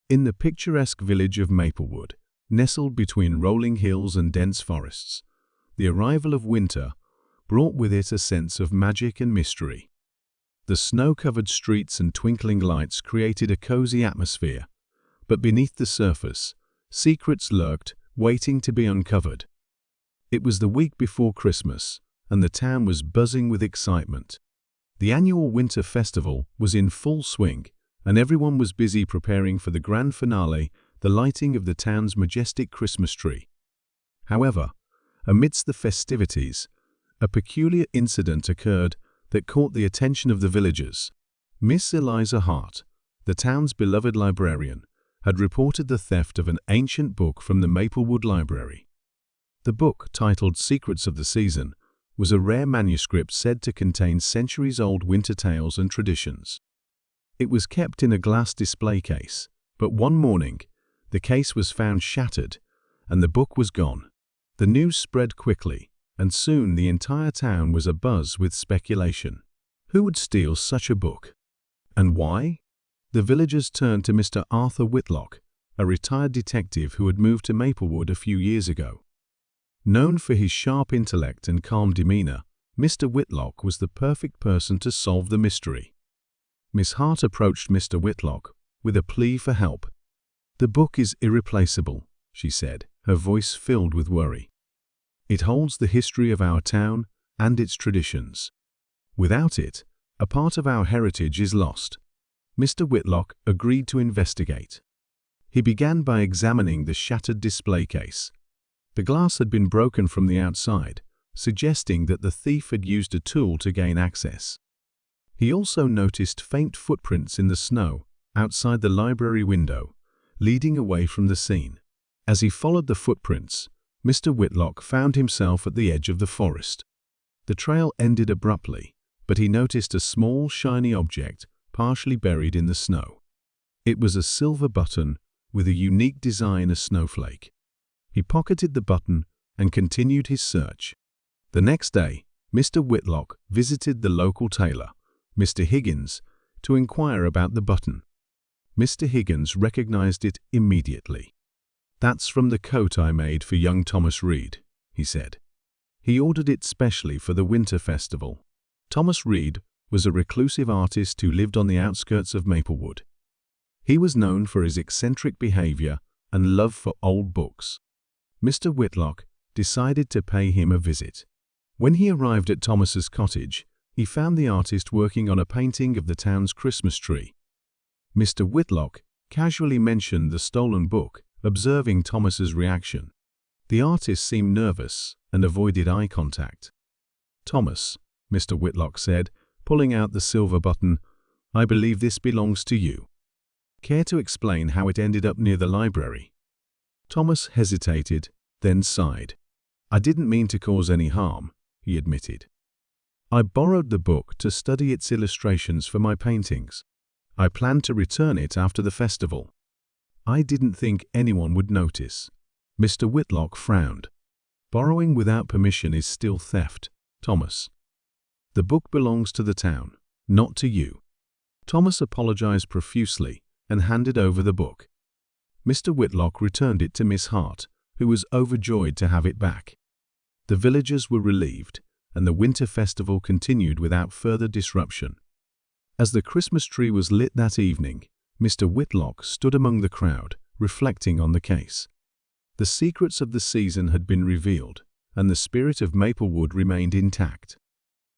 In the picturesque village of Maplewood, nestled between rolling hills and dense forests, the arrival of winter brought with it a sense of magic and mystery. The snow-covered streets and twinkling lights created a cozy atmosphere, but beneath the surface, secrets lurked, waiting to be uncovered. It was the week before Christmas, and the town was buzzing with excitement. The annual Winter Festival was in full swing, and everyone was busy preparing for the grand finale, the lighting of the town's majestic Christmas tree. However, amidst the festivities, a peculiar incident occurred that caught the attention of the villagers. Miss Eliza Hart, the town's beloved librarian, had reported the theft of an ancient book from the Maplewood Library. The book, titled Secrets of the Season, was a rare manuscript said to contain centuries-old winter tales and traditions. It was kept in a glass display case, but one morning, the case was found shattered, and the book was gone. The news spread quickly, and soon the entire town was abuzz with speculation. Who would steal such a book? And why? The villagers turned to Mr. Arthur Whitlock, a retired detective who had moved to Maplewood a few years ago. Known for his sharp intellect and calm demeanor, Mr. Whitlock was the perfect person to solve the mystery. Miss Hart approached Mr. Whitlock with a plea for help. "The book is irreplaceable," she said, her voice filled with worry. "It holds the history of our town and its traditions. Without it, a part of our heritage is lost." Mr. Whitlock agreed to investigate. He began by examining the shattered display case. The glass had been broken from the outside, suggesting that the thief had used a tool to gain access. He also noticed faint footprints in the snow outside the library window, leading away from the scene. As he followed the footprints, Mr. Whitlock found himself at the edge of the forest. The trail ended abruptly, but he noticed a small, shiny object partially buried in the snow. It was a silver button with a unique design, a snowflake. He pocketed the button and continued his search. The next day, Mr. Whitlock visited the local tailor, Mr. Higgins, to inquire about the button. Mr. Higgins recognized it immediately. "That's from the coat I made for young Thomas Reed," he said. "He ordered it specially for the Winter Festival." Thomas Reed was a reclusive artist who lived on the outskirts of Maplewood. He was known for his eccentric behavior and love for old books. Mr. Whitlock decided to pay him a visit. When he arrived at Thomas's cottage, he found the artist working on a painting of the town's Christmas tree. Mr. Whitlock casually mentioned the stolen book, observing Thomas's reaction. The artist seemed nervous and avoided eye contact. "Thomas," Mr. Whitlock said, pulling out the silver button, "I believe this belongs to you. Care to explain how it ended up near the library?" Thomas hesitated, then sighed. "I didn't mean to cause any harm," he admitted. "I borrowed the book to study its illustrations for my paintings. I planned to return it after the festival. I didn't think anyone would notice." Mr. Whitlock frowned. "Borrowing without permission is still theft, Thomas. The book belongs to the town, not to you." Thomas apologized profusely and handed over the book. Mr. Whitlock returned it to Miss Hart, who was overjoyed to have it back. The villagers were relieved, and the winter festival continued without further disruption. As the Christmas tree was lit that evening, Mr. Whitlock stood among the crowd, reflecting on the case. The secrets of the season had been revealed, and the spirit of Maplewood remained intact.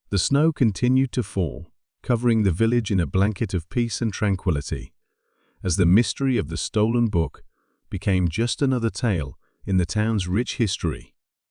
The snow continued to fall, covering the village in a blanket of peace and tranquility, as the mystery of the stolen book became just another tale in the town's rich history.